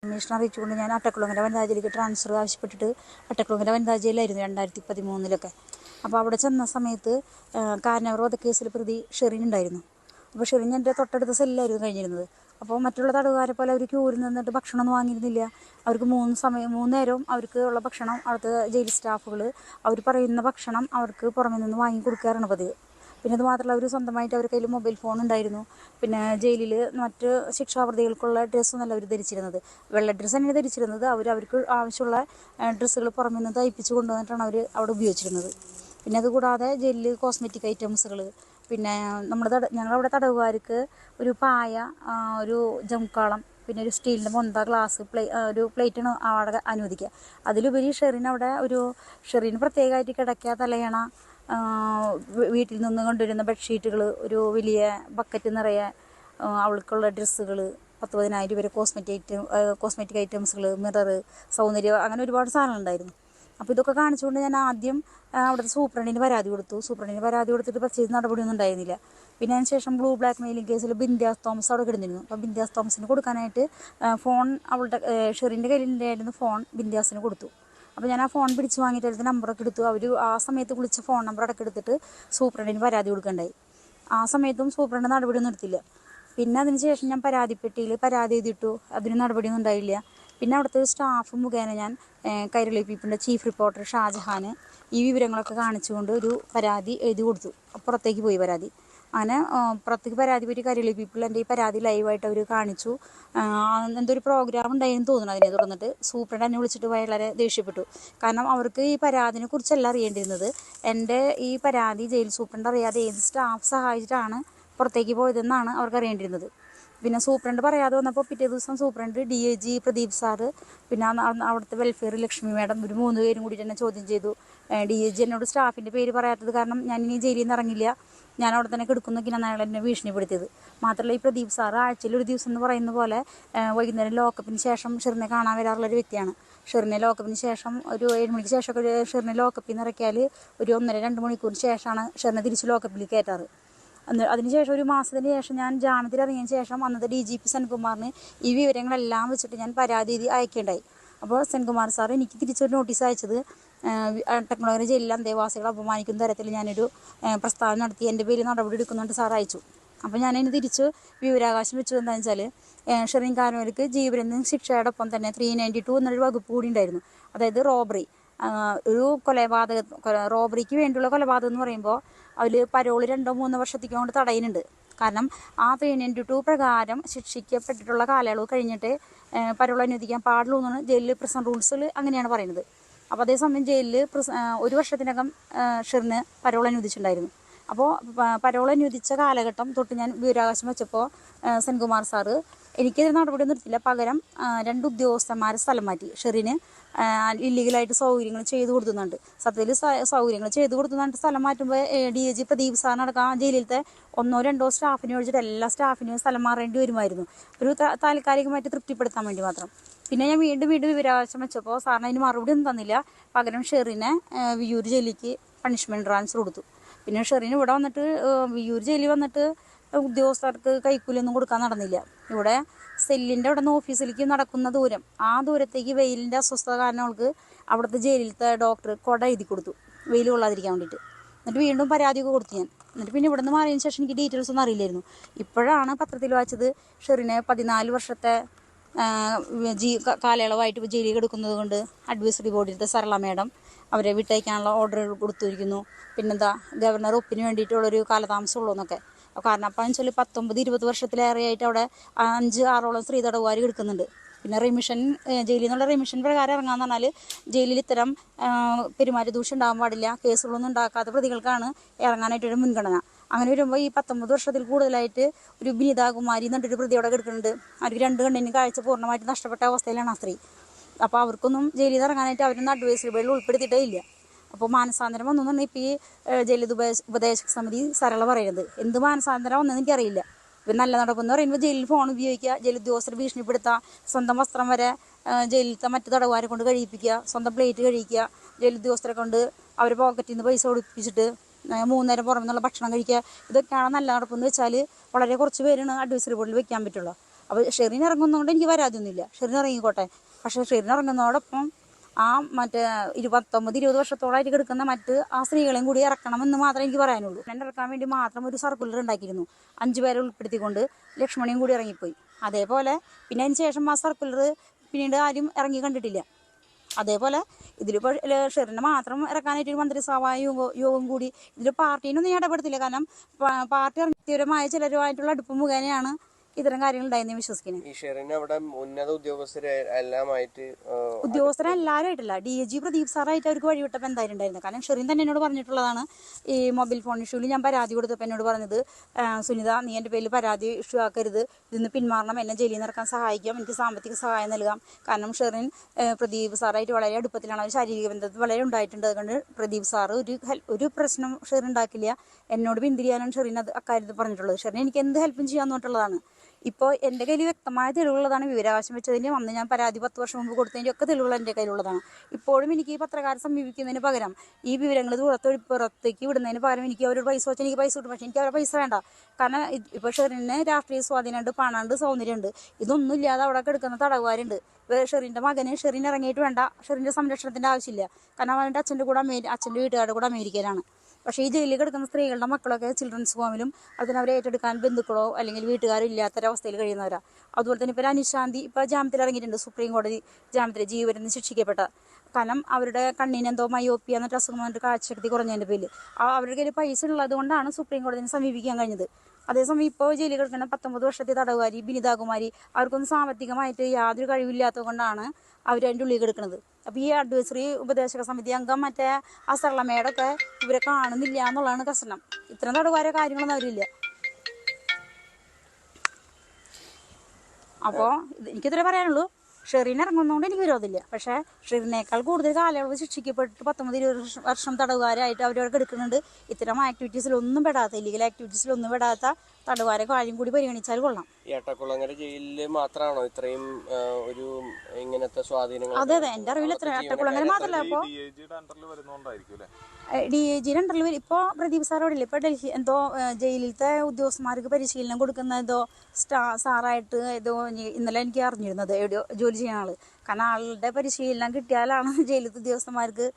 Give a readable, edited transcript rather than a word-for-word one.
Commission അറിയിച്ചുകൊണ്ട് ഞാൻ അട്ടക്കുളങ്ങര വനിതാ ജയിലിലേക്ക് ട്രാൻസ്ഫർ ആവശ്യപ്പെട്ടിട്ട് അട്ടക്കുളങ്ങര വനിതാ ജയിലായിരുന്നു 2013 അപ്പോൾ അവിടെ ചെന്ന സമയത്ത് കാരനൂർ വധക്കേസിൽ പ്രതി ഷെറിൻ ഉണ്ടായിരുന്നു. അപ്പോൾ ഷെറിൻ എൻ്റെ തൊട്ടടുത്ത സെല്ലായിരുന്നു കഴിഞ്ഞിരുന്നത്. അപ്പോൾ മറ്റുള്ള തടവുകാരെ പോലെ അവർ ക്യൂരിൽ നിന്നിട്ട് ഭക്ഷണമൊന്നും വാങ്ങിയിരുന്നില്ല. അവർക്ക് 3 നേരവും അവർക്ക് ഉള്ള ഭക്ഷണം അവിടുത്തെ ജയിൽ സ്റ്റാഫുകൾ അവർ പറയുന്ന ഭക്ഷണം അവർക്ക് പുറമെ നിന്ന് വാങ്ങി കൊടുക്കാറാണ് പതിവ്. പിന്നെ അത് മാത്രമല്ല, അവർ സ്വന്തമായിട്ട് അവരുടെ കയ്യിൽ മൊബൈൽ ഫോൺ ഉണ്ടായിരുന്നു. പിന്നെ ജയിലിൽ മറ്റ് ശിക്ഷാപ്രതികൾക്കുള്ള ഡ്രസ്സൊന്നല്ല അവർ ധരിച്ചിരുന്നത്, വെള്ള ഡ്രസ്സ് തന്നെയാണ് ധരിച്ചിരുന്നത്. അവർക്ക് ആവശ്യമുള്ള ഡ്രസ്സുകൾ പുറമെ നിന്ന് തയ്പ്പിച്ച് കൊണ്ടുവന്നിട്ടാണ് അവർ അവിടെ ഉപയോഗിച്ചിരുന്നത്. പിന്നെ അതുകൂടാതെ ജയിലിൽ കോസ്മെറ്റിക് ഐറ്റംസുകൾ, പിന്നെ ഞങ്ങളവിടെ തടവുകാർക്ക് ഒരു പായ, ഒരു ജംകാളം, പിന്നെ ഒരു സ്റ്റീലിൻ്റെ മൊന്ത, ഗ്ലാസ്, ഒരു പ്ലേറ്റാണ് അവിടെ അനുവദിക്കുക. അതിലുപരി ഷെറിന് പ്രത്യേകമായിട്ട് കിടക്കുക, തലയണ, വീട്ടിൽ നിന്ന് കൊണ്ടുവരുന്ന ബെഡ്ഷീറ്റുകൾ, ഒരു വലിയ ബക്കറ്റ് നിറയെ അവൾക്കുള്ള ഡ്രസ്സുകൾ, 10,000 രൂപ കോസ്മെറ്റിക് ഐറ്റംസുകൾ, മിറർ, സൗന്ദര്യം, അങ്ങനെ ഒരുപാട് സാധനങ്ങളുണ്ടായിരുന്നു. അപ്പോൾ ഇതൊക്കെ കാണിച്ചുകൊണ്ട് ഞാൻ ആദ്യം അവിടുത്തെ സൂപ്രണ്ടിന് പരാതി കൊടുത്തിട്ട് പ്രത്യേകിച്ച് നടപടിയൊന്നും ഉണ്ടായിരുന്നില്ല. പിന്നെ അതിന് ശേഷം ബ്ലൂ ബ്ലാക്ക് മെയിലിംഗ് കേസിൽ ബിന്ധ്യാസ് തോമസ് അവിടെ കിടന്നിരുന്നു. അപ്പോൾ ബിന്ധ്യാസ് തോമസിന് കൊടുക്കാനായിട്ട് ഫോൺ, ഷെറിൻ്റെ കയ്യിലുണ്ടായിരുന്ന ഫോൺ ബിന്ധ്യാസിന് കൊടുത്തു. അപ്പോൾ ഞാൻ ആ ഫോൺ പിടിച്ച് വാങ്ങിയിട്ട് അതിൻ്റെ നമ്പറൊക്കെ എടുത്തു. അവർ ആ സമയത്ത് വിളിച്ച ഫോൺ നമ്പർ അടക്കം എടുത്തിട്ട് സൂപ്രണ്ടിന് പരാതി കൊടുക്കണ്ടായി. ആ സമയത്തും സൂപ്രണ്ട് നടപടിയൊന്നും എടുത്തില്ല. പിന്നെ അതിന് ശേഷം ഞാൻ പരാതിപ്പെട്ടിയിൽ പരാതി എഴുതിയിട്ടു, അതിന് നടപടിയൊന്നും ഉണ്ടായില്ല. പിന്നെ അവിടുത്തെ ഒരു സ്റ്റാഫ് മുഖേന ഞാൻ കൈരളി പീപ്പിളിൻ്റെ ചീഫ് റിപ്പോർട്ടർ ഷാജഹാന് ഈ വിവരങ്ങളൊക്കെ കാണിച്ചുകൊണ്ട് ഒരു പരാതി എഴുതി കൊടുത്തു. പുറത്തേക്ക് പോയി പരാതി. അങ്ങനെ പുറത്തേക്ക് പരാതി പോയിട്ട് കൈരളി പീപ്പിൾ എൻ്റെ ഈ പരാതി ലൈവായിട്ട് അവർ കാണിച്ചു. എന്തൊരു പ്രോഗ്രാം ഉണ്ടായെന്ന് തോന്നുന്നു. അതിനെ തുടർന്നിട്ട് സൂപ്രണ്ട് എന്നെ വിളിച്ചിട്ട് വളരെ ദേഷ്യപ്പെട്ടു. കാരണം അവർക്ക് ഈ പരാതിനെ കുറിച്ചല്ല അറിയേണ്ടിരുന്നത്. എൻ്റെ ഈ പരാതി ജയിൽ സൂപ്രണ്ട് അറിയാതെ ഏത് സ്റ്റാഫ് സഹായിച്ചിട്ടാണ് പുറത്തേക്ക് പോയതെന്നാണ് അവർക്ക് അറിയേണ്ടിരുന്നത്. പിന്നെ സൂപ്രണ്ട് പറയാതെ വന്നപ്പോൾ പിറ്റേ ദിവസം സൂപ്രണ്ട് DIG പ്രദീപ് സാറ്, പിന്നെ അവിടുത്തെ വെൽഫെയർ ലക്ഷ്മി മാഡം, ഒരു 3 പേരും കൂടി എന്നെ ചോദ്യം ചെയ്തു. DIG എന്നോട് സ്റ്റാഫിൻ്റെ പേര് പറയാത്തത് കാരണം ഞാൻ ഇനി ജയിലിൽ നിന്ന് ഇറങ്ങില്ല, ഞാൻ അവിടെ തന്നെ കിടക്കുന്നൊക്കെയാണ് അയാൾ എന്നെ ഭീഷണിപ്പെടുത്തിയത്. മാത്രമല്ല, ഈ പ്രദീപ് സാറ് ആഴ്ചയിൽ ഒരു ദിവസം എന്ന് പറയുന്ന പോലെ വൈകുന്നേരം ലോക്കപ്പിന് ശേഷം ഷെറിനെ കാണാൻ വരാറുള്ളൊരു വ്യക്തിയാണ്. ഷെറിനെ ലോക്കപ്പിന് ശേഷം ഒരു 7 മണിക്ക് ശേഷമൊക്കെ ഷെറിനെ ലോക്കപ്പിൽ നിന്ന് ഇറക്കിയാൽ ഒരു 1.5-2 മണിക്കൂറിന് ശേഷമാണ് ഷെറിനെ തിരിച്ച് ലോക്കപ്പിൽ കയറ്റാറ്. അതിനുശേഷം ഒരു മാസത്തിന് ശേഷം ഞാൻ ജാമ്യത്തിൽ ഇറങ്ങിയതിന് ശേഷം അന്നത്തെ DGP സെൻകുമാറിന് ഈ വിവരങ്ങളെല്ലാം വെച്ചിട്ട് ഞാൻ പരാതി അയക്കേണ്ടായി. അപ്പോൾ സെൻകുമാർ സാർ എനിക്ക് തിരിച്ചൊരു നോട്ടീസ് അയച്ചത്, അട്ടക്കുളങ്ങര ജയിലിൽ അന്തേവാസികളെ അപമാനിക്കുന്ന തരത്തിൽ ഞാനൊരു പ്രസ്താവന നടത്തി എൻ്റെ പേരിൽ നടപടി എടുക്കുന്നുണ്ട് സാർ അയച്ചു. അപ്പോൾ ഞാനതിന് തിരിച്ച് വിവരാവകാശം വെച്ചത് എന്താണെന്ന് വെച്ചാൽ, ഷെറിൻ കാരനൂർക്ക് ജീവപര്യന്തം ശിക്ഷയോടൊപ്പം തന്നെ 392 എന്നൊരു വകുപ്പ് കൂടി ഉണ്ടായിരുന്നു. അതായത് റോബറി, ഒരു റോബറിക്ക് വേണ്ടിയുള്ള കൊലപാതകം എന്ന് പറയുമ്പോൾ അതിൽ പരോള് 2-3 വർഷത്തേക്ക് കൊണ്ട് തടയുന്നുണ്ട്. കാരണം ആ 392 പ്രകാരം ശിക്ഷിക്കപ്പെട്ടിട്ടുള്ള കാലയളവ് കഴിഞ്ഞിട്ട് പരോൾ അനുവദിക്കാൻ പാടുള്ളൂ എന്നാണ് ജയിലിൽ പ്രസൻ റൂൾസിൽ അങ്ങനെയാണ് പറയുന്നത്. അപ്പോൾ അതേസമയം ജയിലിൽ 1 വർഷത്തിനകം ഷെറിന് പരോൾ അനുവദിച്ചിട്ടുണ്ടായിരുന്നു. അപ്പോൾ പരോൾ അനുവദിച്ച കാലഘട്ടം തൊട്ട് ഞാൻ വിവരാവകാശം വെച്ചപ്പോൾ സെൻകുമാർ സാറ് എനിക്കെതിരെ നടപടിയൊന്നും എടുത്തില്ല. പകരം 2 ഉദ്യോഗസ്ഥന്മാരെ സ്ഥലം മാറ്റി. ഷെറിന് ഇല്ലീഗലായിട്ട് സൗകര്യങ്ങൾ ചെയ്തു കൊടുക്കുന്നുണ്ട്. സത്യത്തിൽ സൗകര്യങ്ങൾ ചെയ്തു കൊടുക്കുന്നുണ്ട്. സ്ഥലം മാറ്റുമ്പോൾ DIG പ്രദീപ് സാറിനടക്കം ജയിലിലത്തെ 1-2 സ്റ്റാഫിനെ ഒഴിച്ചിട്ട് എല്ലാ സ്റ്റാഫിനെയും സ്ഥലം മാറേണ്ടി വരുമായിരുന്നു, ഒരു താൽക്കാലികമായിട്ട് തൃപ്തിപ്പെടുത്താൻ വേണ്ടി മാത്രം. പിന്നെ ഞാൻ വീണ്ടും വിവരാവകാശം വെച്ചപ്പോൾ സാറിന് അതിന് മറുപടി ഒന്നും തന്നില്ല. പകരം ഷെറിനെ വിയ്യൂർ ജയിലിലേക്ക് പണിഷ്മെൻറ്റ് ട്രാൻസ്ഫർ കൊടുത്തു. പിന്നെ ഷെറിന് ഇവിടെ വന്നിട്ട് വിയ്യൂർ ജയിലിൽ വന്നിട്ട് ഉദ്യോഗസ്ഥർക്ക് കൈക്കൂലിയൊന്നും കൊടുക്കാൻ നടന്നില്ല. ഇവിടെ സെല്ലിൻ്റെ അവിടെ നിന്ന് ഓഫീസിലേക്ക് നടക്കുന്ന ദൂരം, ആ ദൂരത്തേക്ക് വെയിലിൻ്റെ അസ്വസ്ഥത കാരണം അവൾക്ക് അവിടുത്തെ ജയിലിലത്തെ ഡോക്ടർ കുട എഴുതി കൊടുത്തു, വെയിൽ കൊള്ളാതിരിക്കാൻ വേണ്ടിയിട്ട്. എന്നിട്ട് വീണ്ടും പരാതിയൊക്കെ കൊടുത്തു ഞാൻ. എന്നിട്ട് പിന്നെ ഇവിടെ നിന്ന് മാറിയതിന് ശേഷം എനിക്ക് ഡീറ്റെയിൽസ് ഒന്നും അറിയില്ലായിരുന്നു. ഇപ്പോഴാണ് പത്രത്തിൽ വായിച്ചത് ഷെറിനെ 14 വർഷത്തെ കാലയളവായിട്ട് ജയിലിൽ കിടക്കുന്നത് കൊണ്ട് അഡ്വൈസറി ബോർഡിലത്തെ സരള മാഡം അവരെ വിട്ടയക്കാനുള്ള ഓർഡർ കൊടുത്തിരിക്കുന്നു. പിന്നെന്താ, ഗവർണർ ഒപ്പിന് വേണ്ടിയിട്ടുള്ളൊരു കാലതാമസമുള്ളൂ എന്നൊക്കെ. കാരണം അപ്പം വെച്ചാൽ 19-20 വർഷത്തിലേറെയായിട്ട് അവിടെ 5-6ഓളം സ്ത്രീ തടവുകാർ കിടക്കുന്നുണ്ട്. പിന്നെ റിമിഷൻ, ജയിലിൽ നിന്നുള്ള റിമിഷൻ പ്രകാരം ഇറങ്ങാന്ന് പറഞ്ഞാൽ ജയിലിൽ ഇത്തരം പെരുമാറ്റ ദൂഷ്യം ഉണ്ടാകാൻ പാടില്ല, കേസുകളൊന്നും ഉണ്ടാക്കാത്ത പ്രതികൾക്കാണ് ഇറങ്ങാനായിട്ടൊരു മുൻഗണന. അങ്ങനെ വരുമ്പോൾ ഈ 19 വർഷത്തിൽ കൂടുതലായിട്ട് ഒരു ബിനിതാകുമാരി എന്നിട്ടൊരു പ്രതി അവിടെ കിടക്കുന്നുണ്ട്. അവർക്ക് 2 കണ്ണിന് കാഴ്ച പൂർണ്ണമായിട്ട് നഷ്ടപ്പെട്ട അവസ്ഥയിലാണ് ആ സ്ത്രീ. അപ്പോൾ അവർക്കൊന്നും ജയിലിൽ നിന്ന് ഇറങ്ങാനായിട്ട് അവരൊന്നും അഡ്വൈസറി ബോർഡിൽ ഉൾപ്പെടുത്തിയിട്ടേ ഇല്ല. അപ്പോൾ മാനസാന്തരം വന്നു പറഞ്ഞാൽ ഇപ്പോൾ ഈ ജയിലിൽ ഉപദേശക സമിതി സരള പറയുന്നത് എന്ത് മാനസാന്തരം വന്നതെന്ന് എനിക്കറിയില്ല. ഇപ്പം നല്ല നടപ്പെന്ന് പറയുമ്പോൾ ജയിലിൽ ഫോൺ ഉപയോഗിക്കുക, ജയിൽ ഉദ്യോഗസ്ഥരെ ഭീഷണിപ്പെടുത്തുക, സ്വന്തം വസ്ത്രം വരെ ജയിലിലത്തെ മറ്റു തടവുകാരെ കൊണ്ട് കഴിയിപ്പിക്കുക, സ്വന്തം പ്ലേറ്റ് കഴിക്കുക, ജയിൽ ഉദ്യോഗസ്ഥരെ കൊണ്ട് അവരുടെ പോക്കറ്റിൽ നിന്ന് പൈസ കൊടുപ്പിച്ചിട്ട് 3 നേരം പുറമെ നിന്നുള്ള ഭക്ഷണം കഴിക്കുക. ഇതൊക്കെയാണ് നല്ല നടപ്പെന്ന് വെച്ചാൽ വളരെ കുറച്ച് പേരാണ് അഡ്വൈസറി ബോർഡിൽ വെക്കാൻ പറ്റുള്ളൂ. അപ്പോൾ ഷെറിൻ ഇറങ്ങുന്നതുകൊണ്ട് എനിക്ക് പരാതിയൊന്നുമില്ല, ഷെറിൻ ഇറങ്ങിക്കോട്ടെ. പക്ഷേ ഷെറിൻ ഇറങ്ങുന്നതോടൊപ്പം ആ മറ്റേ 19-20 വർഷത്തോളമായിട്ട് കിടക്കുന്ന മറ്റ് ആ സ്ത്രീകളെയും കൂടി ഇറക്കണമെന്ന് മാത്രമേ എനിക്ക് പറയാനുള്ളൂ. എന്നെ ഇറക്കാൻ വേണ്ടി മാത്രം ഒരു സർക്കുലർ ഉണ്ടാക്കിയിരുന്നു, 5 പേരെ ഉൾപ്പെടുത്തിക്കൊണ്ട് ലക്ഷ്മണിയും കൂടി ഇറങ്ങിപ്പോയി. അതേപോലെ പിന്നെ അതിന് ശേഷം ആ സർക്കുലർ പിന്നീട് ആരും ഇറങ്ങി കണ്ടിട്ടില്ല. അതേപോലെ ഇതിലിപ്പോൾ ഷെറിനെ മാത്രം ഇറക്കാനായിട്ട് ഒരു മന്ത്രിസഭാ യോഗം കൂടി ഇതിൽ പാർട്ടീനൊന്നും ഞാൻ ഇടപെടുത്തില്ല. കാരണം പാർട്ടി വ്യക്തിപരമായ ചിലരുമായിട്ടുള്ള അടുപ്പ് മുഖേനയാണ് ഇത്തരം കാര്യങ്ങൾ ഉണ്ടായെന്ന് വിശ്വസിക്കുന്നത്. ഈ ഷെറിൻ അവിടെ ഉന്നത ഉദ്യോഗസ്ഥരെല്ലാമായിട്ട് ഉദ്യോഗസ്ഥരെല്ലാവരുമായിട്ടില്ല, DIG പ്രദീപ് സാറായിട്ട് അവർക്ക് വഴിവിട്ടപ്പോൾ എന്തായാലും ഉണ്ടായിരുന്നു. കാരണം ഷെറിൻ തന്നെ എന്നോട് പറഞ്ഞിട്ടുള്ളതാണ്, ഈ മൊബൈൽ ഫോൺ ഇഷ്യൂവിൽ ഞാൻ പരാതി കൊടുത്തപ്പോൾ എന്നോട് പറഞ്ഞത്, സുനിത നീ എൻ്റെ പേരിൽ പരാതി ഇഷ്യൂ ആക്കരുത്, ഇതിന്ന് പിന്മാറണം, എന്നെ ജയിലിൽ നിന്ന് ഇറക്കാൻ സഹായിക്കാം, എനിക്ക് സാമ്പത്തിക സഹായം നൽകാം. കാരണം ഷെറിൻ പ്രദീപ് സാറായിട്ട് വളരെ അടുപ്പത്തിലാണ്, അവർ ശാരീരിക ബന്ധത്തിൽ വളരെ ഉണ്ടായിട്ടുണ്ട്. അതുകൊണ്ട് പ്രദീപ് സാറ് ഒരു പ്രശ്നം ഷെറിൻ ഉണ്ടാക്കില്ല, എന്നോട് പിന്തിരിയാനാണ് ഷെറിൻ അക്കാര്യത്തിൽ പറഞ്ഞിട്ടുള്ളത്. ഷെറിൻ എനിക്ക് എന്ത് ഹെൽപ്പും ചെയ്യാൻ പറഞ്ഞിട്ടുള്ളതാണ്. ഇപ്പോൾ എൻ്റെ കയ്യിൽ വ്യക്തമായ തെളിവുള്ളതാണ്, വിവരാവകാശം വെച്ചതിന് വന്ന് ഞാൻ പരാതി 10 വർഷം മുമ്പ് കൊടുത്തതിൻ്റെ ഒക്കെ തെളിവുകൾ എൻ്റെ കയ്യിലുള്ളതാണ്. ഇപ്പോഴും എനിക്ക് ഈ പത്രക്കാരെ സമീപിക്കുന്നതിന് പകരം ഈ വിവരങ്ങൾ പുറത്തേക്ക് വിടുന്നതിന് പകരം എനിക്ക് അവരോട് പൈസ വെച്ചാൽ എനിക്ക് പൈസ കിട്ടും. പക്ഷേ എനിക്ക് അവരുടെ പൈസ വേണ്ട. കാരണം ഇപ്പോൾ ഷെറിന് രാഷ്ട്രീയ സ്വാധീനമുണ്ട്, പണമുണ്ട്, സൗന്ദര്യമുണ്ട്. ഇതൊന്നും ഇല്ലാതെ അവിടെ കിടക്കുന്ന തടവുകാരുണ്ട്. ഷെറിൻ്റെ മകന് ഷെറിൻ ഇറങ്ങിയിട്ട് വേണ്ട, ഷെറിൻ്റെ സംരക്ഷണത്തിൻ്റെ ആവശ്യമില്ല. കാരണം അവൻ്റെ അച്ഛൻ്റെ വീട്ടുകാരുടെ കൂടെ അമേരിക്കയിലാണ്. പക്ഷേ ഈ ജയിലിൽ കിടക്കുന്ന സ്ത്രീകളുടെ മക്കളൊക്കെ ചിൽഡ്രൻസ് ഹോമിലും അതിന് അവരെ ഏറ്റെടുക്കാൻ ബന്ധുക്കളോ അല്ലെങ്കിൽ വീട്ടുകാരോ ഇല്ലാത്തൊരവസ്ഥയിൽ കഴിയുന്നവരാണ്. അതുപോലെ തന്നെ ഇപ്പോൾ അനുശാന്തി ഇപ്പോൾ ജാമ്യത്തിൽ ഇറങ്ങിയിട്ടുണ്ട്, സുപ്രീം കോടതി ജാമ്യത്തിൽ ജീവപര്യന്തം ശിക്ഷിക്കപ്പെട്ട. കാരണം അവരുടെ കണ്ണിന് എന്തോ മയോപ്പിയ എന്നിട്ട് അസുഖം വന്നിട്ട് കാഴ്ചശക്തി കുറഞ്ഞതിൻ്റെ പേരിൽ അവരുടെ കയ്യിൽ പൈസ ഉള്ളത് കൊണ്ടാണ് സുപ്രീം കോടതിനെ സമീപിക്കാൻ കഴിഞ്ഞത്. അതേസമയം ഇപ്പോൾ ജയിലിൽ കിടക്കുന്ന 19 വർഷത്തെ തടവുകാരി ബിനിതാകുമാരി, അവർക്കൊന്നും സാമ്പത്തികമായിട്ട് യാതൊരു കഴിവില്ലാത്തത് കൊണ്ടാണ് അവർ അതിൻ്റെ ഉള്ളിൽ കിടക്കുന്നത്. അപ്പോൾ ഈ അഡ്വൈസറി ഉപദേശക സമിതി അംഗം മറ്റേ അസർളമേടൊക്കെ ഇവരെ കാണുന്നില്ല എന്നുള്ളതാണ് പ്രശ്നം. ഇത്തരം തടവുകാരെ കാര്യങ്ങളൊന്നും അവരില്ല. അപ്പോൾ എനിക്കിത്രേ പറയാനുള്ളൂ, ഷെറിൻ ഇറങ്ങുന്നതുകൊണ്ട് എനിക്ക് വിരോധമില്ല. പക്ഷേ ഷെറിനേക്കാൾ കൂടുതൽ കാലയളവ് ശിക്ഷിക്കപ്പെട്ട് 19-20 വർഷം തടവുകാരായിട്ട് അവരവിടെ കിടക്കുന്നുണ്ട്. ഇത്തരം ആക്ടിവിറ്റീസിലൊന്നും പെടാത്ത, ഇല്ലീഗൽ ആക്ടിവിറ്റീസിലൊന്നും പെടാത്ത തടവുകാരെ കാര്യം കൂടി പരിഗണിച്ചാൽ കൊള്ളാം. എട്ടക്കുളങ്ങര ജയിലിൽ മാത്രമാണോ ഇത്രയും ഒരു ഇങ്ങനത്തെ സ്വാധീനങ്ങൾ? അതെ അതെ, എൻ്റെ അറിവിൽ എത്ര എട്ടക്കുളങ്ങര മാത്രമല്ല. അപ്പോൾ DIG-യുടെ അണ്ടറിൽ വരും. ഇപ്പോൾ പ്രദീപ് സാറോടില്ല, ഇപ്പോൾ ഡൽഹി എന്തോ ജയിലിലത്തെ ഉദ്യോഗസ്ഥന്മാർക്ക് പരിശീലനം കൊടുക്കുന്ന ഏതോ സാറായിട്ട് ഏതോ ഇന്നലെ എനിക്ക് അറിഞ്ഞിരുന്നത്, എവിടെയോ ജോലി ചെയ്യുന്ന ആൾ. കാരണം ആളുടെ പരിശീലനം കിട്ടിയാലാണ് ജയിലിലത്തെ ഉദ്യോഗസ്ഥന്മാർക്ക്